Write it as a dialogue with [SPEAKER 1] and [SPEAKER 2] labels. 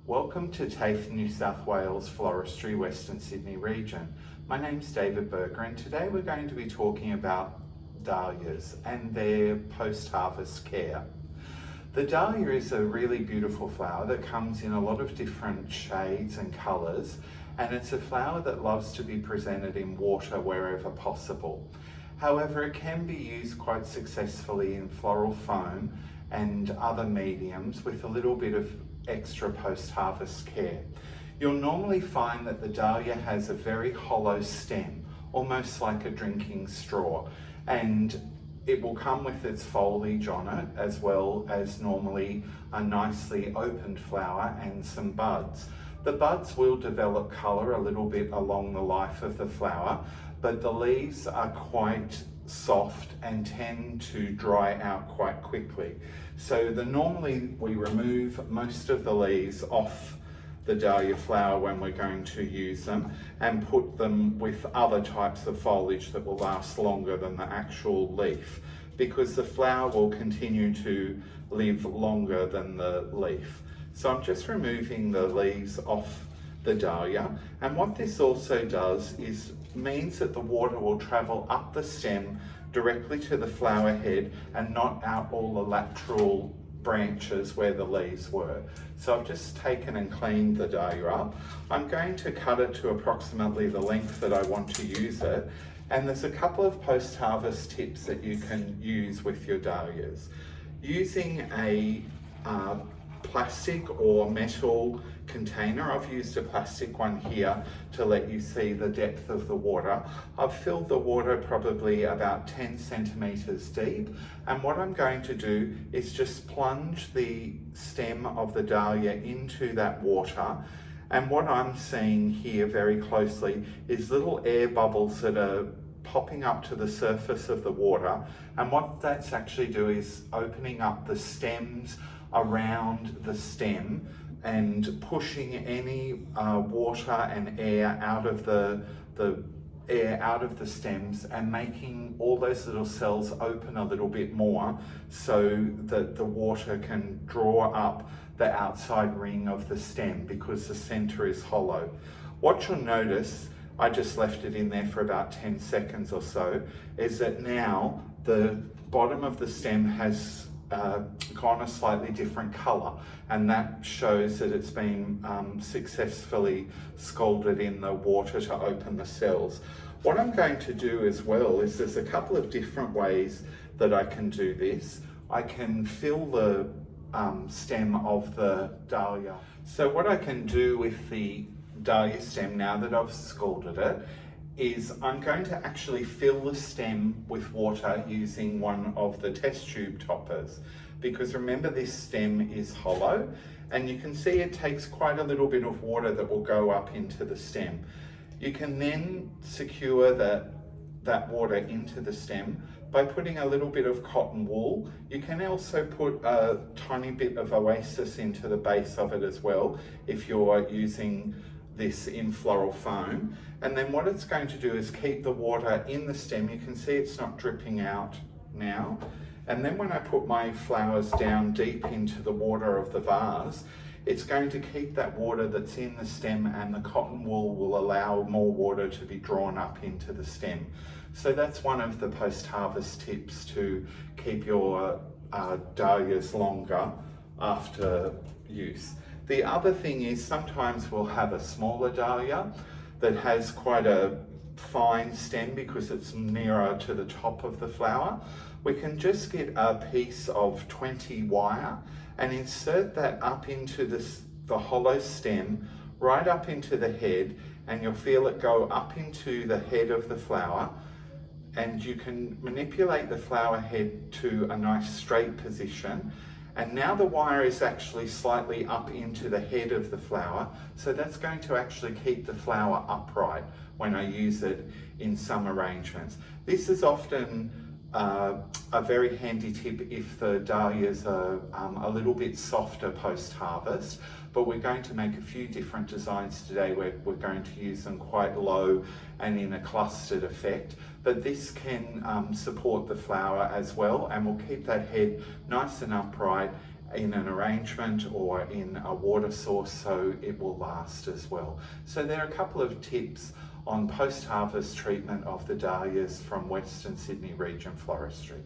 [SPEAKER 1] Welcome to Tafe, New South Wales Floristry, Western Sydney region. My name's Berger and today we're going to be talking about dahlias and their post-harvest care. The dahlia is a really beautiful flower that comes in a lot of different shades and colours, and it's a flower that loves to be presented in water wherever possible. However, it can be used quite successfully in floral foam and other mediums with a little bit of extra post-harvest care. You'll normally find that the dahlia has a very hollow stem, almost like a drinking straw, and it will come with its foliage on it, as well as normally a nicely opened flower and some buds. The buds will develop colour a little bit along the life of the flower, but the leaves are quite soft and tend to dry out quite quickly. So normally we remove most of the leaves off the dahlia flower when we're going to use them and put them with other types of foliage that will last longer than the actual leaf, because the flower will continue to live longer than the leaf. So I'm just removing the leaves off the dahlia, and what this also does is means that the water will travel up the stem directly to the flower head and not out all the lateral branches where the leaves were. So I've just taken and cleaned the dahlia up. I'm going to cut it to approximately the length that I want to use it, and there's a couple of post-harvest tips that you can use with your dahlias. Using a plastic or metal container. I've used a plastic one here to let you see the depth of the water. I've filled the water probably about 10 centimetres deep, and what I'm going to do is just plunge the stem of the dahlia into that water, and what I'm seeing here very closely is little air bubbles that are popping up to the surface of the water, and what that's actually doing is opening up the stems around the stem and pushing any water and air out of the stems and making all those little cells open a little bit more so that the water can draw up the outside ring of the stem, because the center is hollow. What you'll notice, I just left it in there for about 10 seconds or so, is that now the bottom of the stem has gone a slightly different color, and that shows that it's been successfully scalded in the water to open the cells. What I'm going to do as well is there's a couple of different ways that I can do this. I can fill the stem of the dahlia. So what I can do with the dahlia stem, now that I've scalded it, is I'm going to actually fill the stem with water using one of the test tube toppers, because remember, this stem is hollow and you can see it takes quite a little bit of water that will go up into the stem. You can then secure that water into the stem by putting a little bit of cotton wool. You can also put a tiny bit of oasis into the base of it as well if you're using this in floral foam, and then what it's going to do is keep the water in the stem. You can see it's not dripping out now, and then when I put my flowers down deep into the water of the vase, it's going to keep that water that's in the stem, and the cotton wool will allow more water to be drawn up into the stem. So that's one of the post-harvest tips to keep your dahlias longer after use. The other thing is sometimes we'll have a smaller dahlia that has quite a fine stem because it's nearer to the top of the flower. We can just get a piece of 20 wire and insert that up into the hollow stem, right up into the head, and you'll feel it go up into the head of the flower, and you can manipulate the flower head to a nice straight position. And now the wire is actually slightly up into the head of the flower, so that's going to actually keep the flower upright when I use it in some arrangements. This is often a very handy tip if the dahlias are a little bit softer post-harvest, but we're going to make a few different designs today where we're going to use them quite low and in a clustered effect, but this can support the flower as well, and will keep that head nice and upright in an arrangement or in a water source so it will last as well. So there are a couple of tips on post-harvest treatment of the dahlias from Western Sydney region floristry.